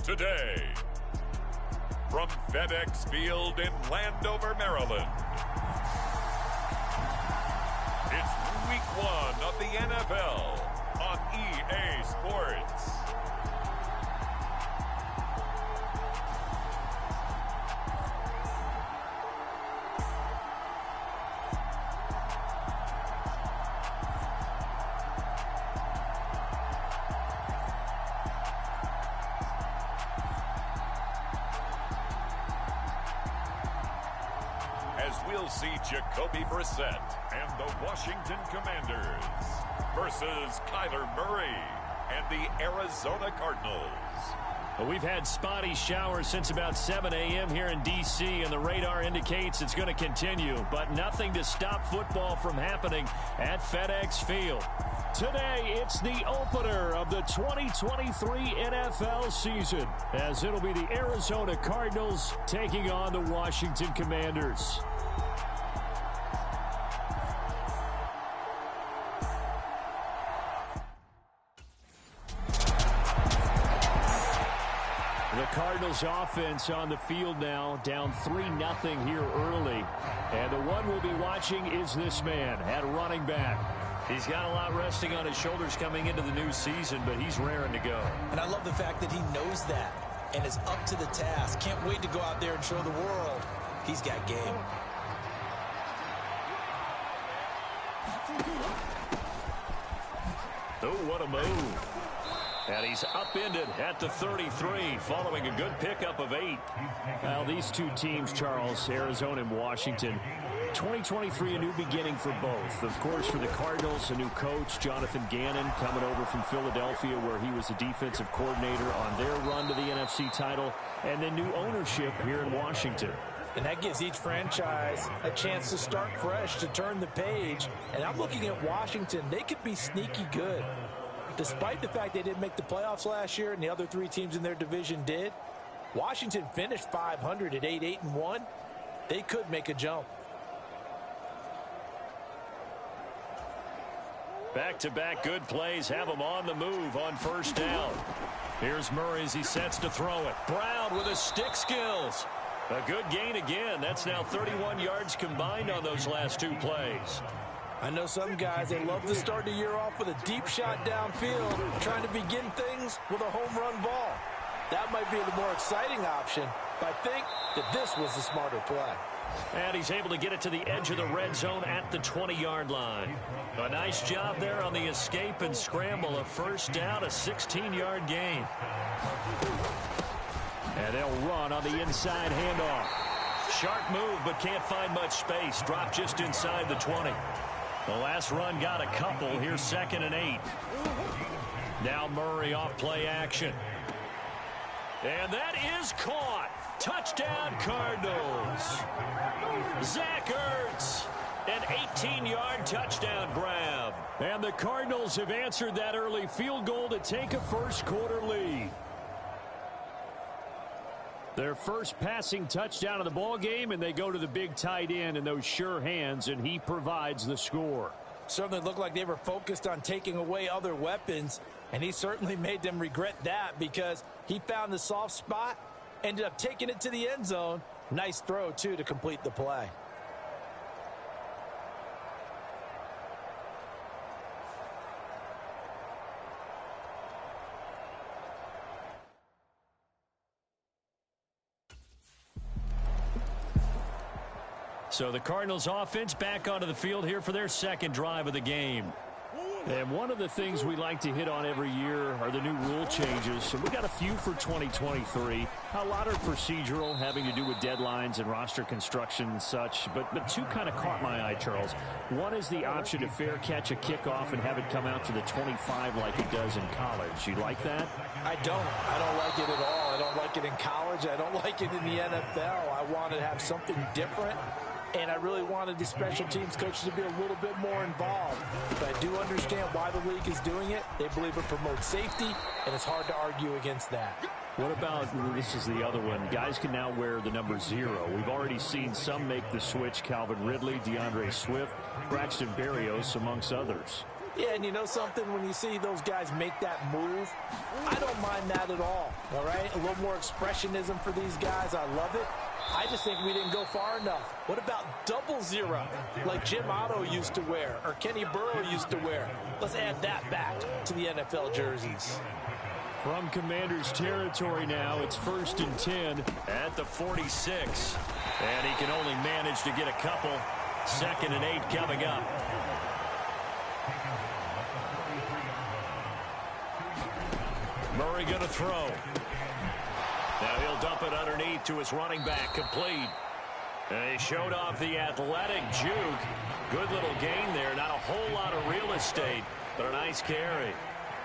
today. From FedEx Field in Landover, Maryland, it's Week 1 of the NFL on EA Sports. We'll see Jacoby Brissett and the Washington Commanders versus Kyler Murray and the Arizona Cardinals. Well, we've had spotty showers since about 7 a.m. here in D.C., and the radar indicates it's going to continue, but nothing to stop football from happening at FedEx Field. Today, it's the opener of the 2023 NFL season, as it'll be the Arizona Cardinals taking on the Washington Commanders. The Cardinals offense on the field now, down 3-0 here early. And the one we'll be watching is this man at running back. He's got a lot resting on his shoulders coming into the new season, but he's raring to go. And I love the fact that he knows that and is up to the task. Can't wait to go out there and show the world he's got game. Oh, what a move. And he's upended at the 33 following a good pickup of 8. Well, these two teams, Charles, Arizona and Washington, 2023 a new beginning for both. Of course, for the Cardinals, a new coach, Jonathan Gannon, coming over from Philadelphia where he was a defensive coordinator on their run to the NFC title, and then new ownership here in Washington. And that gives each franchise a chance to start fresh, to turn the page. And I'm looking at Washington. They could be sneaky good. Despite the fact they didn't make the playoffs last year and the other 3 teams in their division did, Washington finished 500 at 8-1. They could make a jump. Back-to-back good plays have him on the move on first down. Here's Murray as he sets to throw it. Brown with his stick skills. A good gain again. That's now 31 yards combined on those last 2 plays. I know some guys, they love to start the year off with a deep shot downfield, trying to begin things with a home run ball. That might be the more exciting option, but I think that this was the smarter play. And he's able to get it to the edge of the red zone at the 20-yard line. A nice job there on the escape and scramble. A first down, a 16-yard gain. And they'll run on the inside handoff. Sharp move, but can't find much space. Dropped just inside the 20. The last run got a couple. Here's 2nd and 8. Now Murray off play action. And that is caught. Touchdown Cardinals. Zach Ertz. An 18-yard touchdown grab. And the Cardinals have answered that early field goal to take a first-quarter lead. Their first passing touchdown of the ball game, and they go to the big tight end in those sure hands, and he provides the score. Certainly looked like they were focused on taking away other weapons, and he certainly made them regret that because he found the soft spot, ended up taking it to the end zone. Nice throw, too, to complete the play. So the Cardinals offense back onto the field here for their second drive of the game. And one of the things we like to hit on every year are the new rule changes. And we got a few for 2023. A lot are procedural, having to do with deadlines and roster construction and such. But 2 kind of caught my eye, Charles. One is the option to fair catch a kickoff and have it come out to the 25 like it does in college. You like that? I don't like it at all. I don't like it in college. I don't like it in the NFL. I want to have something different. And I really wanted the special teams coaches to be a little bit more involved. But I do understand why the league is doing it. They believe it promotes safety, and it's hard to argue against that. What about, this is the other one, guys can now wear the number 0. We've already seen some make the switch, Calvin Ridley, DeAndre Swift, Braxton Berrios, amongst others. Yeah, and you know something? When you see those guys make that move, I don't mind that at all right? A little more expressionism for these guys. I love it. I just think we didn't go far enough. What about double zero, like Jim Otto used to wear or Kenny Burrow used to wear? Let's add that back to the NFL jerseys. From Commanders territory now, it's 1st and 10 at the 46. And he can only manage to get a couple. 2nd and 8 coming up. Murray going to throw. Now he'll dump it underneath to his running back, complete. And he showed off the athletic juke. Good little gain there. Not a whole lot of real estate, but a nice carry.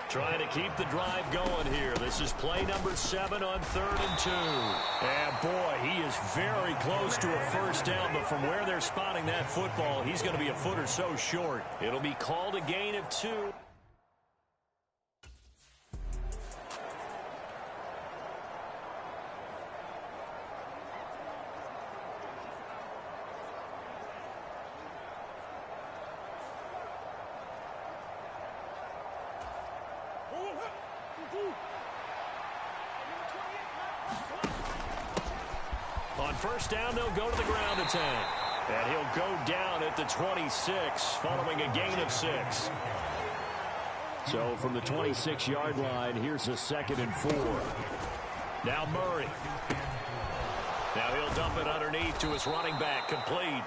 Trying to keep the drive going here. This is play number 7 on 3rd and 2. And boy, he is very close to a first down, but from where they're spotting that football, he's going to be a foot or so short. It'll be called a gain of 2. On first down, they'll go to the ground attack. And he'll go down at the 26, following a gain of 6. So from the 26-yard line, here's a 2nd and 4. Now Murray. Now he'll dump it underneath to his running back, complete.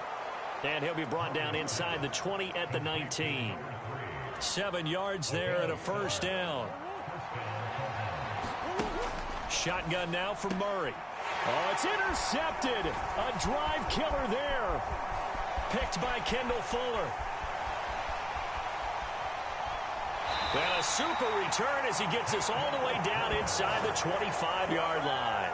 And he'll be brought down inside the 20 at the 19. 7 yards there and a first down. Shotgun now from Murray. Oh, it's intercepted. A drive killer there. Picked by Kendall Fuller. And a super return as he gets us all the way down inside the 25-yard line.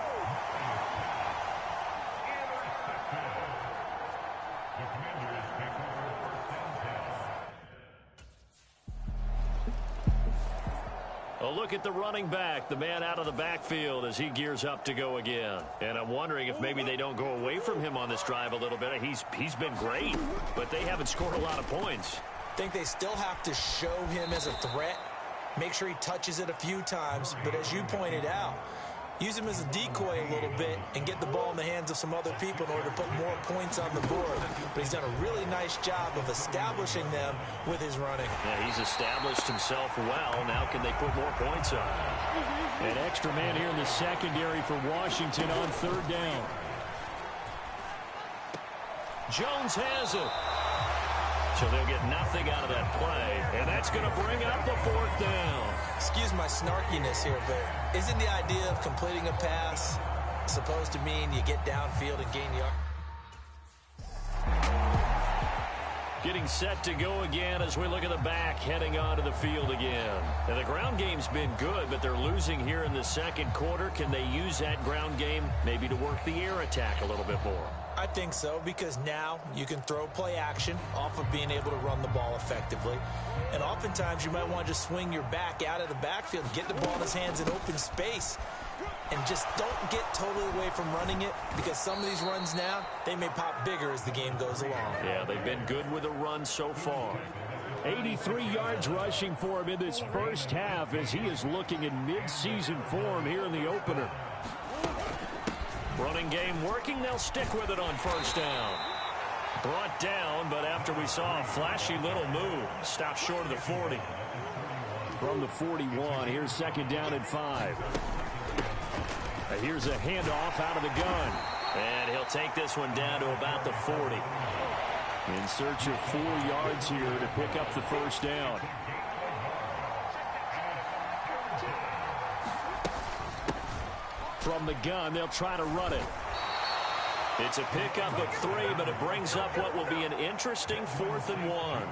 A look at the running back, the man out of the backfield as he gears up to go again. And I'm wondering if maybe they don't go away from him on this drive a little bit. He's been great, but they haven't scored a lot of points. I think they still have to show him as a threat, make sure he touches it a few times, but as you pointed out, use him as a decoy a little bit and get the ball in the hands of some other people in order to put more points on the board. But he's done a really nice job of establishing them with his running. Yeah, he's established himself well. Now can they put more points on? An extra man here in the secondary for Washington on 3rd down. Jones has it. So they'll get nothing out of that play, and that's going to bring up the 4th down. Excuse my snarkiness here, but isn't the idea of completing a pass supposed to mean you get downfield and gain yards? Getting set to go again as we look at the back heading onto the field again. And the ground game's been good, but they're losing here in the 2nd quarter. Can they use that ground game maybe to work the air attack a little bit more? I think so, because now you can throw play action off of being able to run the ball effectively. And oftentimes you might want to just swing your back out of the backfield, get the ball in his hands in open space, and just don't get totally away from running it, because some of these runs now, they may pop bigger as the game goes along. Yeah, they've been good with a run so far. 83 yards rushing for him in this first half as he is looking in mid-season form here in the opener. Running game working, they'll stick with it on first down. Brought down, but after we saw a flashy little move, stopped short of the 40. From the 41, here's 2nd down and 5. Here's a handoff out of the gun. And he'll take this one down to about the 40. In search of 4 yards here to pick up the first down. From the gun, they'll try to run it. It's a pickup of 3, but it brings up what will be an interesting 4th and 1.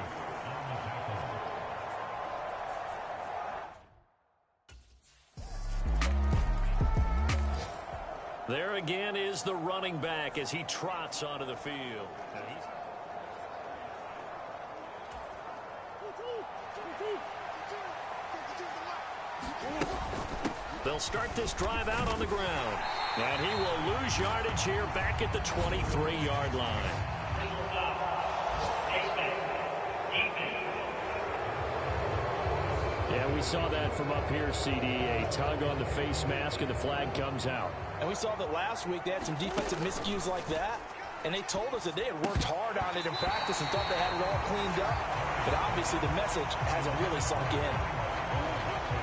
There again is the running back as he trots onto the field. They'll start this drive out on the ground. And he will lose yardage here back at the 23-yard line. Yeah, we saw that from up here, CD. A tug on the face mask, and the flag comes out. And we saw that last week they had some defensive miscues like that. And they told us that they had worked hard on it in practice and thought they had it all cleaned up. But obviously the message hasn't really sunk in.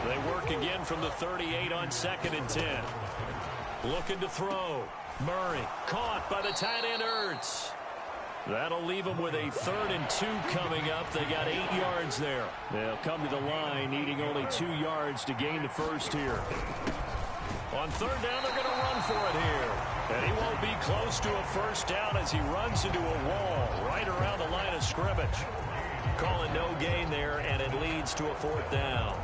They work again from the 38 on 2nd and 10. Looking to throw. Murray caught by the tight end Ertz. That'll leave them with a 3rd and 2 coming up. They got 8 yards there. They'll come to the line needing only 2 yards to gain the first here. On 3rd down, they're going to run for it here. And he won't be close to a first down as he runs into a wall right around the line of scrimmage. Calling no gain there, and it leads to a 4th down.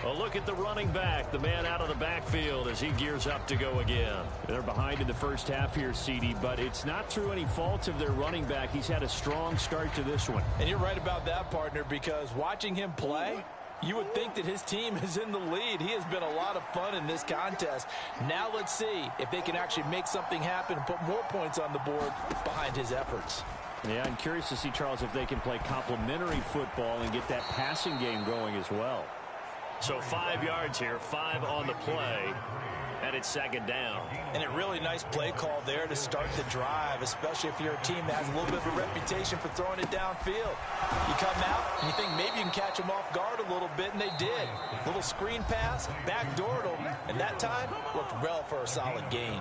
A look at the running back, the man out of the backfield as he gears up to go again. They're behind in the first half here, CD, but it's not through any fault of their running back. He's had a strong start to this one. And you're right about that, partner, because watching him play, you would think that his team is in the lead. He has been a lot of fun in this contest. Now let's see if they can actually make something happen and put more points on the board behind his efforts. Yeah, I'm curious to see, Charles, if they can play complementary football and get that passing game going as well. So 5 yards here, 5 on the play, and it's 2nd down. And a really nice play call there to start the drive, especially if you're a team that has a little bit of a reputation for throwing it downfield. You come out, and you think maybe you can catch them off guard a little bit, and they did. Little screen pass, backdoored them, and that time worked well for a solid gain.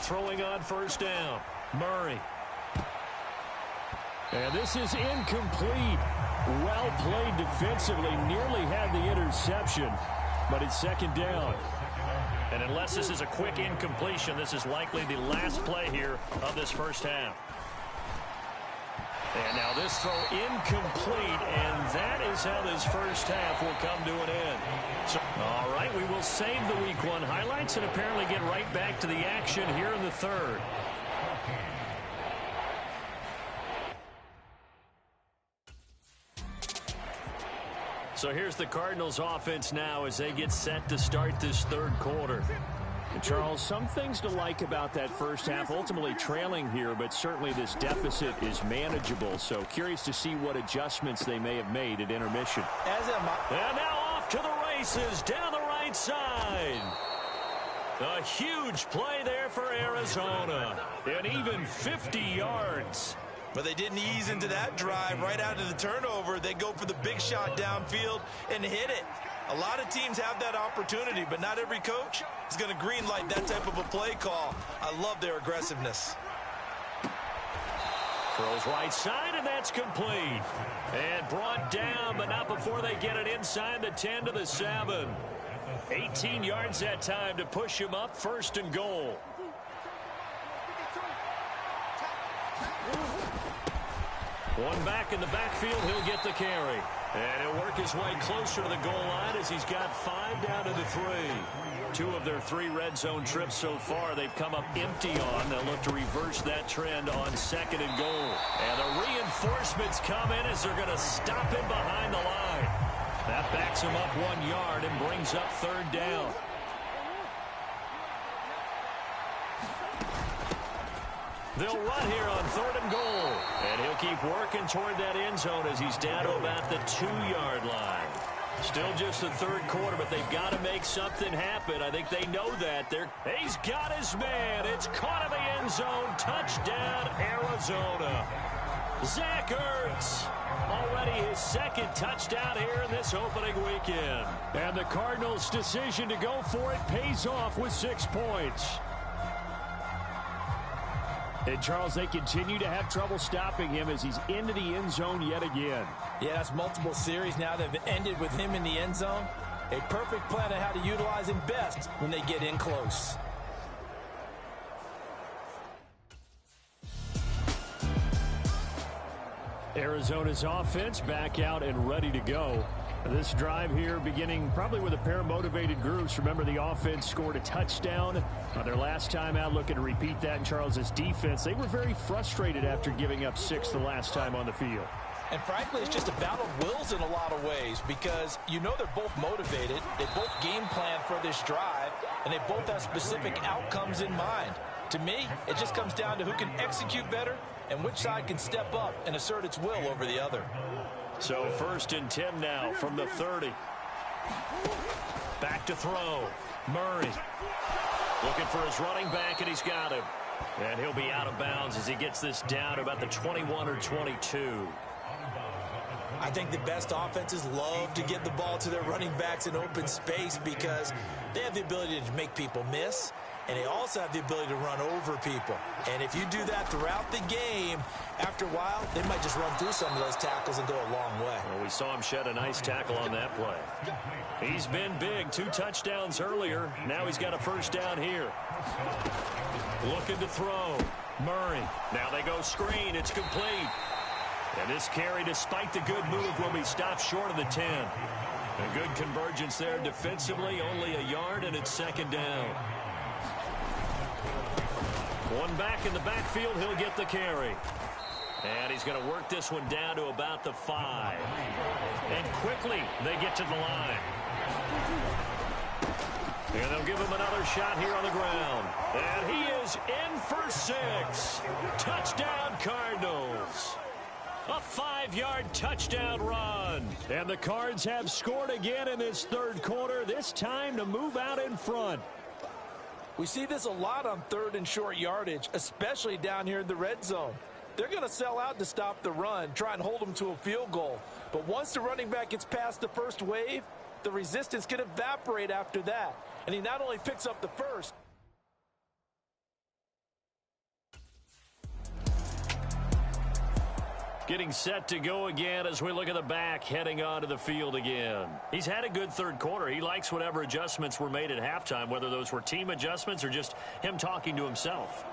Throwing on 1st down. Murray. And this is incomplete. Well played defensively. Nearly had the interception, but it's 2nd down. And unless this is a quick incompletion, this is likely the last play here of this first half. And now this throw incomplete, and that is how this first half will come to an end. So, all right, we will save the Week 1 highlights and apparently get right back to the action here in the 3rd. So here's the Cardinals offense now as they get set to start this 3rd quarter. And Charles, some things to like about that first half, ultimately trailing here, but certainly this deficit is manageable. So curious to see what adjustments they may have made at intermission. And now off to the races down the right side. A huge play there for Arizona. And even 50 yards. But they didn't ease into that drive right out of the turnover. They go for the big shot downfield and hit it. A lot of teams have that opportunity, but not every coach is going to green light that type of a play call. I love their aggressiveness. Throws right side, and that's complete. And brought down, but not before they get it inside the 10 to the 7. 18 yards that time to push him up 1st and goal. One back in the backfield, he'll get the carry. And he'll work his way closer to the goal line as he's got 5 down to the 3. 2 of their 3 red zone trips so far they've come up empty on. They'll look to reverse that trend on 2nd and goal. And the reinforcements come in as they're going to stop him behind the line. That backs him up 1 yard and brings up 3rd down. They'll run here on 3rd and goal. And he'll keep working toward that end zone as he's down to about the 2-yard line. Still just the 3rd quarter, but they've got to make something happen. I think they know that. He's got his man. It's caught in the end zone. Touchdown, Arizona. Zach Ertz. Already his 2nd touchdown here in this opening weekend. And the Cardinals' decision to go for it pays off with 6 points. And, Charles, they continue to have trouble stopping him as he's into the end zone yet again. Yeah, that's multiple series now that have ended with him in the end zone. A perfect plan on how to utilize him best when they get in close. Arizona's offense back out and ready to go. This drive here beginning probably with a pair of motivated groups. Remember, the offense scored a touchdown their last time out. Looking to repeat that in Charles's defense. They were very frustrated after giving up 6 the last time on the field. And frankly, it's just a battle of wills in a lot of ways because you know they're both motivated. They both game plan for this drive, and they both have specific outcomes in mind. To me, it just comes down to who can execute better and which side can step up and assert its will over the other. So 1st and 10 now from the 30. Back to throw. Murray looking for his running back, and he's got him. And he'll be out of bounds as he gets this down to about the 21 or 22. I think the best offenses love to get the ball to their running backs in open space because they have the ability to make people miss, and they also have the ability to run over people. And if you do that throughout the game, after a while, they might just run through some of those tackles and go a long way. Well, we saw him shed a nice tackle on that play. He's been big. 2 touchdowns earlier. Now he's got a 1st down here. Looking to throw. Murray. Now they go screen. It's complete. And this carry, despite the good move, will be stopped short of the 10. A good convergence there defensively. Only a yard, and it's 2nd down. One back in the backfield. He'll get the carry. And he's going to work this one down to about the 5. And quickly, they get to the line. And they'll give him another shot here on the ground. And he is in for 6. Touchdown, Cardinals. A 5-yard touchdown run. And the Cards have scored again in this 3rd quarter, this time to move out in front. We see this a lot on 3rd and short yardage, especially down here in the red zone. They're going to sell out to stop the run, try and hold them to a field goal. But once the running back gets past the first wave, the resistance can evaporate after that. And he not only picks up the 1st. Getting set to go again as we look at the back heading onto the field again. He's had a good 3rd quarter. He likes whatever adjustments were made at halftime, whether those were team adjustments or just him talking to himself.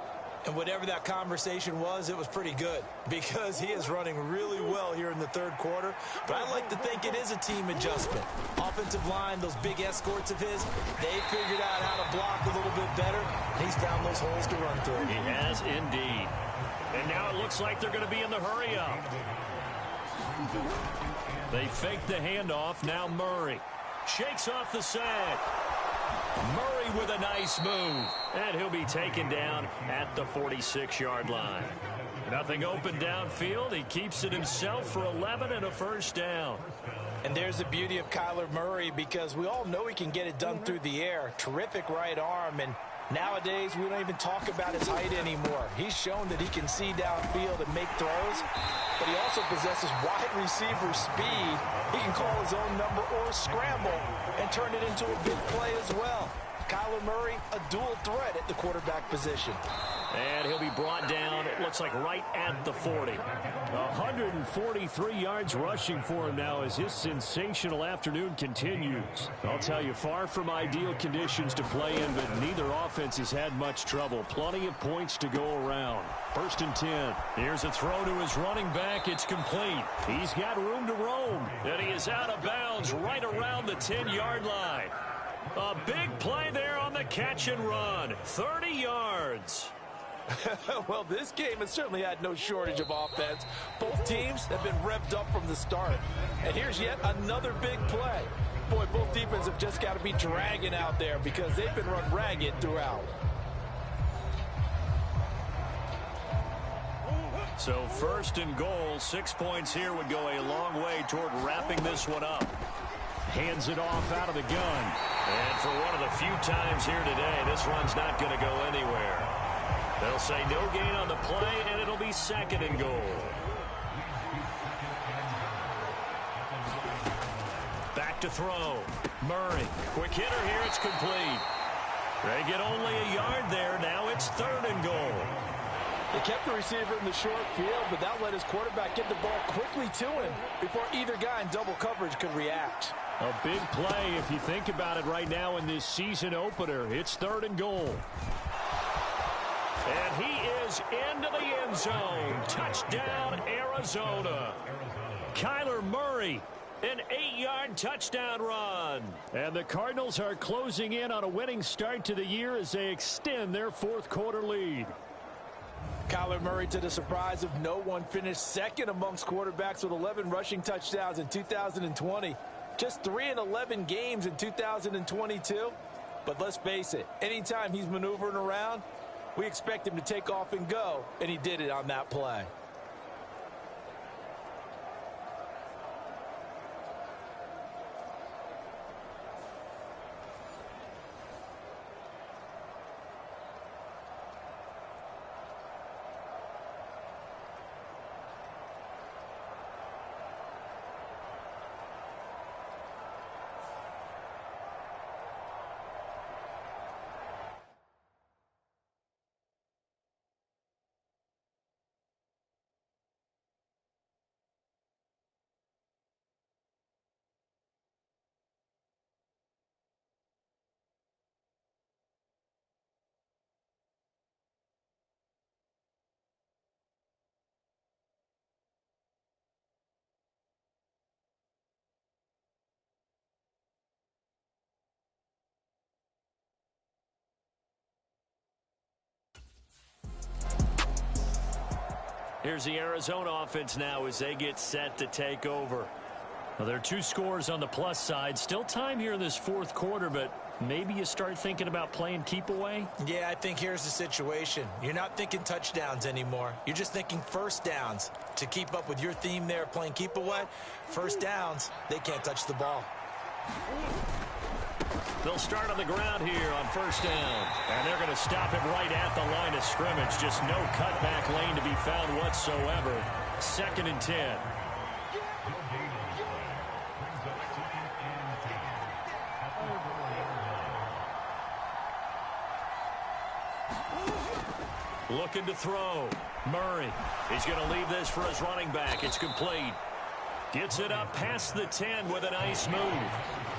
And whatever that conversation was, it was pretty good because he is running really well here in the 3rd quarter. But I like to think it is a team adjustment. Offensive line, those big escorts of his, they figured out how to block a little bit better. He's found those holes to run through. He has indeed. And now it looks like they're going to be in the hurry-up. They fake the handoff. Now Murray shakes off the sack. Murray with a nice move. And he'll be taken down at the 46-yard line. Nothing open downfield. He keeps it himself for 11 and a 1st down. And there's the beauty of Kyler Murray because we all know he can get it done through the air. Terrific right arm, and nowadays, we don't even talk about his height anymore. He's shown that he can see downfield and make throws, but he also possesses wide receiver speed. He can call his own number or scramble and turn it into a big play as well. Kyler Murray, a dual threat at the quarterback position. And he'll be brought down, it looks like right at the 40. 143 yards rushing for him now as his sensational afternoon continues. I'll tell you, far from ideal conditions to play in, but neither offense has had much trouble. Plenty of points to go around. 1st and 10. Here's a throw to his running back. It's complete. He's got room to roam. And he is out of bounds right around the 10-yard line. A big play there on the catch and run. 30 yards. Well, this game has certainly had no shortage of offense. Both teams have been revved up from the start. And here's yet another big play. Boy, both defenses have just got to be dragging out there because they've been run ragged throughout. So 1st and goal, 6 points here would go a long way toward wrapping this one up. Hands it off out of the gun. And for one of the few times here today, this run's not going to go anywhere. They'll say no gain on the play, and it'll be 2nd and goal. Back to throw. Murray. Quick hitter here. It's complete. They get only a yard there. Now it's 3rd and goal. They kept the receiver in the short field, but that let his quarterback get the ball quickly to him before either guy in double coverage could react. A big play if you think about it right now in this season opener. It's 3rd and goal. And he is into the end zone. Touchdown, Arizona. Kyler Murray An 8-yard touchdown run. And the Cardinals are closing in on a winning start to the year as they extend their fourth quarter lead. Kyler Murray, to the surprise of no one, finished second amongst quarterbacks with 11 rushing touchdowns in 2020. Just 3 in 11 games in 2022. But let's face it, anytime he's maneuvering around, we expect him to take off and go, and he did it on that play. Here's the Arizona offense now as they get set to take over. Well, there are 2 scores on the plus side. Still time here in this fourth quarter, but maybe you start thinking about playing keep away? Yeah, I think here's the situation. You're not thinking touchdowns anymore. You're just thinking first downs. To keep up with your theme there, playing keep away, first downs, they can't touch the ball. They'll start on the ground here on first down. And they're going to stop it right at the line of scrimmage. Just no cutback lane to be found whatsoever. 2nd and 10. Looking to throw. Murray. He's going to leave this for his running back. It's complete. Gets it up past the 10 with a nice move.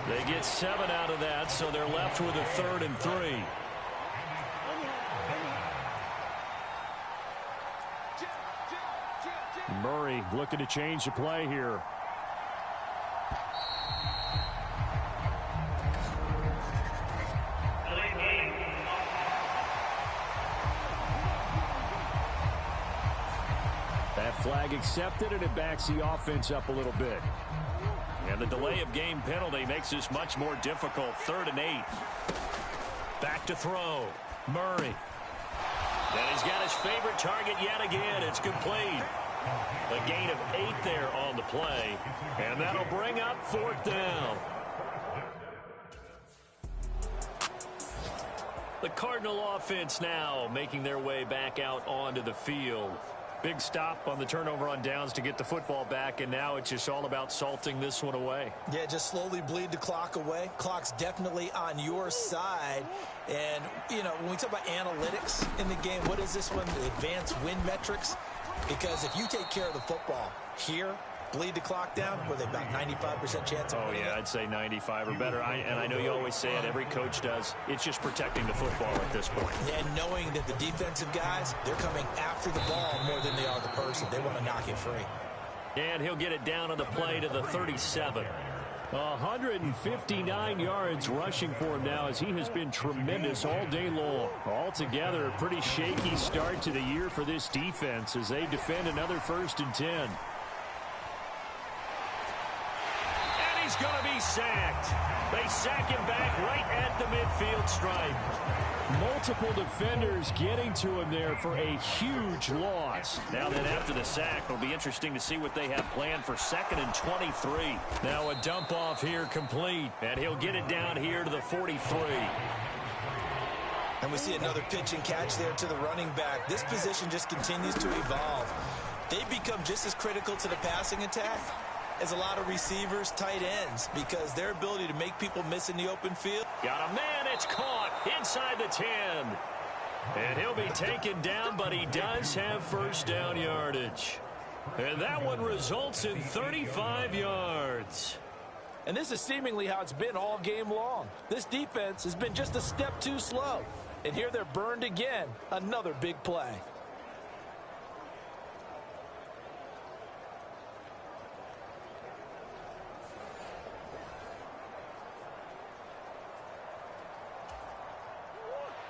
They get 7 out of that, so they're left with a 3rd and 3. Murray looking to change the play here. That flag accepted, and it backs the offense up a little bit. And the delay of game penalty makes this much more difficult. 3rd and 8. Back to throw. Murray. And he's got his favorite target yet again. It's complete. A gain of 8 there on the play. And that'll bring up 4th down. The Cardinal offense now making their way back out onto the field. Big stop on the turnover on downs to get the football back, and now it's just all about salting this one away. Yeah, just slowly bleed the clock away. Clock's definitely on your side. And, you know, when we talk about analytics in the game, what is this one? The advanced win metrics? Because if you take care of the football here, bleed the clock down, with about 95% chance of winning. Yeah, I'd say 95 or better. And I know you always say it, every coach does. It's just protecting the football at this point. Yeah, and knowing that the defensive guys, they're coming after the ball more than they are the person. They want to knock it free. And he'll get it down on the play to the 37. 159 yards rushing for him now, as he has been tremendous all day long. Altogether, a pretty shaky start to the year for this defense as they defend another 1st and 10. He's going to be sacked. They sack him back right at the midfield stripe. Multiple defenders getting to him there for a huge loss. Now then, after the sack, it'll be interesting to see what they have planned for 2nd and 23. Now a dump off here complete. And he'll get it down here to the 43. And we see another pitch and catch there to the running back. This position just continues to evolve. They become just as critical to the passing attack as a lot of receivers, tight ends, because their ability to make people miss in the open field. Got a man, it's caught inside the 10. And he'll be taken down, but he does have first down yardage. And that one results in 35 yards. And this is seemingly how it's been all game long. This defense has been just a step too slow. And here they're burned again. Another big play.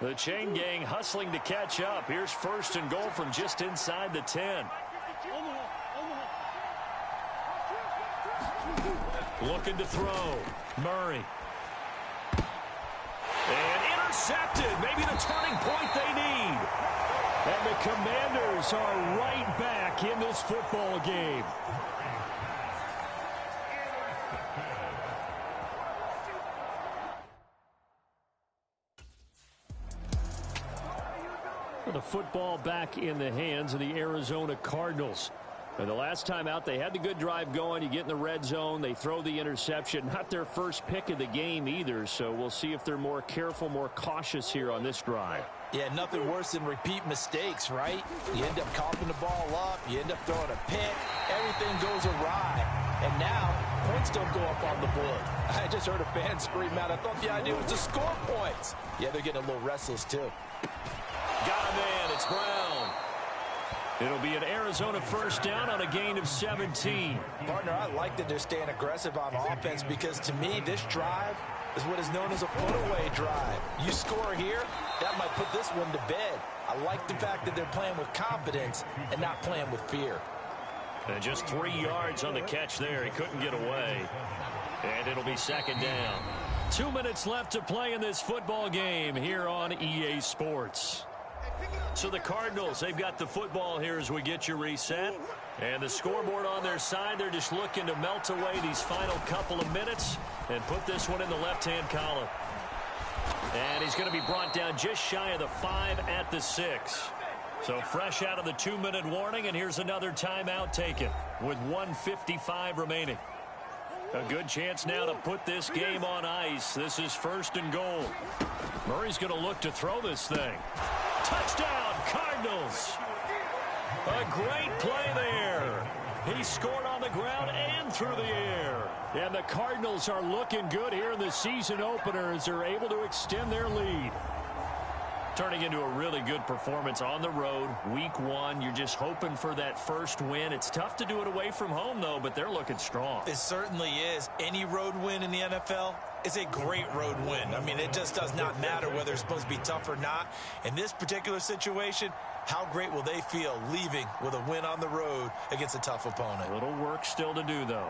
The chain gang hustling to catch up. Here's 1st and goal from just inside the 10. Looking to throw. Murray. And intercepted. Maybe the turning point they need. And the Commanders are right back in this football game. The football back in the hands of the Arizona Cardinals. And the last time out, they had the good drive going. You get in the red zone, they throw the interception. Not their first pick of the game either, so we'll see if they're more careful, more cautious here on this drive. Yeah, nothing worse than repeat mistakes, right? You end up coughing the ball up, you end up throwing a pick, everything goes awry. And now, points don't go up on the board. I just heard a fan scream out, I thought the idea was to score points. Yeah, they're getting a little restless too. Got a man, it's Brown. It'll be an Arizona 1st down on a gain of 17. Partner, I like that they're staying aggressive on offense because to me, this drive is what is known as a put-away drive. You score here, that might put this one to bed. I like the fact that they're playing with confidence and not playing with fear. And just 3 yards on the catch there. He couldn't get away. And it'll be 2nd down. 2 minutes left to play in this football game here on EA Sports. So the Cardinals, they've got the football here as we get you reset. And the scoreboard on their side, they're just looking to melt away these final couple of minutes and put this one in the left-hand column. And he's going to be brought down just shy of the 5 at the 6. So fresh out of the 2-minute warning, and here's another timeout taken with 1:55 remaining. A good chance now to put this game on ice. This is 1st and goal. Murray's going to look to throw this thing. Touchdown, Cardinals. A great play there. He scored on the ground and through the air. And the Cardinals are looking good here in the season opener as they're able to extend their lead. Turning into a really good performance on the road. Week 1, you're just hoping for that first win. It's tough to do it away from home, though, but they're looking strong. It certainly is. Any road win in the NFL is a great road win. I mean, it just does not matter whether it's supposed to be tough or not. In this particular situation, how great will they feel leaving with a win on the road against a tough opponent? A little work still to do, though.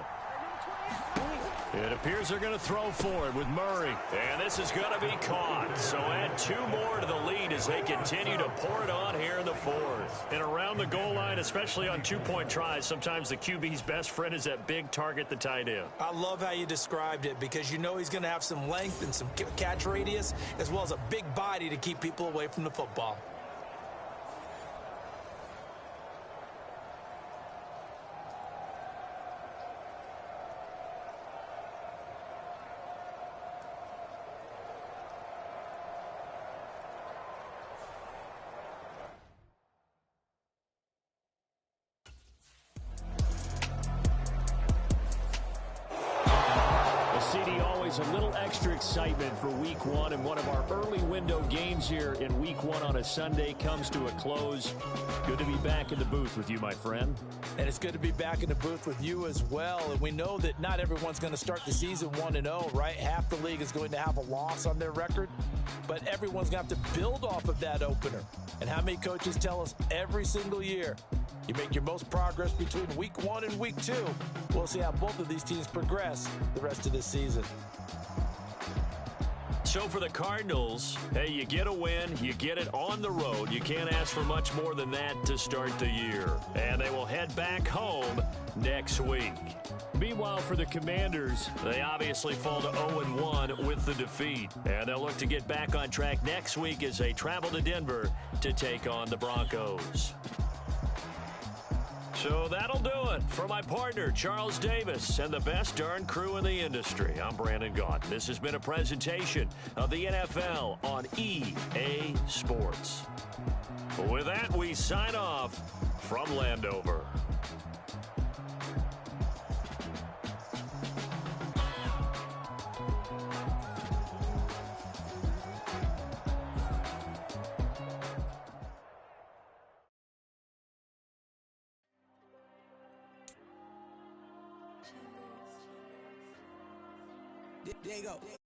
It appears they're going to throw for it with Murray. And this is going to be caught. So add 2 more to the lead as they continue to pour it on here in the 4th. And around the goal line, especially on 2-point tries, sometimes the QB's best friend is that big target, the tight end. I love how you described it because you know he's going to have some length and some catch radius as well as a big body to keep people away from the football. A little extra excitement for week 1, and one of our early window games here in week 1 on a Sunday comes to a close. Good to be back in the booth with you, my friend. And it's good to be back in the booth with you as well. And we know that not everyone's going to start the season 1-0, right? Half the league is going to have a loss on their record, but everyone's going to have to build off of that opener. And how many coaches tell us every single year, you make your most progress between week 1 and week 2. We'll see how both of these teams progress the rest of this season. So for the Cardinals, hey, you get a win, you get it on the road. You can't ask for much more than that to start the year. And they will head back home next week. Meanwhile, for the Commanders, they obviously fall to 0-1 with the defeat. And they'll look to get back on track next week as they travel to Denver to take on the Broncos. So that'll do it for my partner, Charles Davis, and the best darn crew in the industry. I'm Brandon Gaudin. This has been a presentation of the NFL on EA Sports. With that, we sign off from Landover. There you go.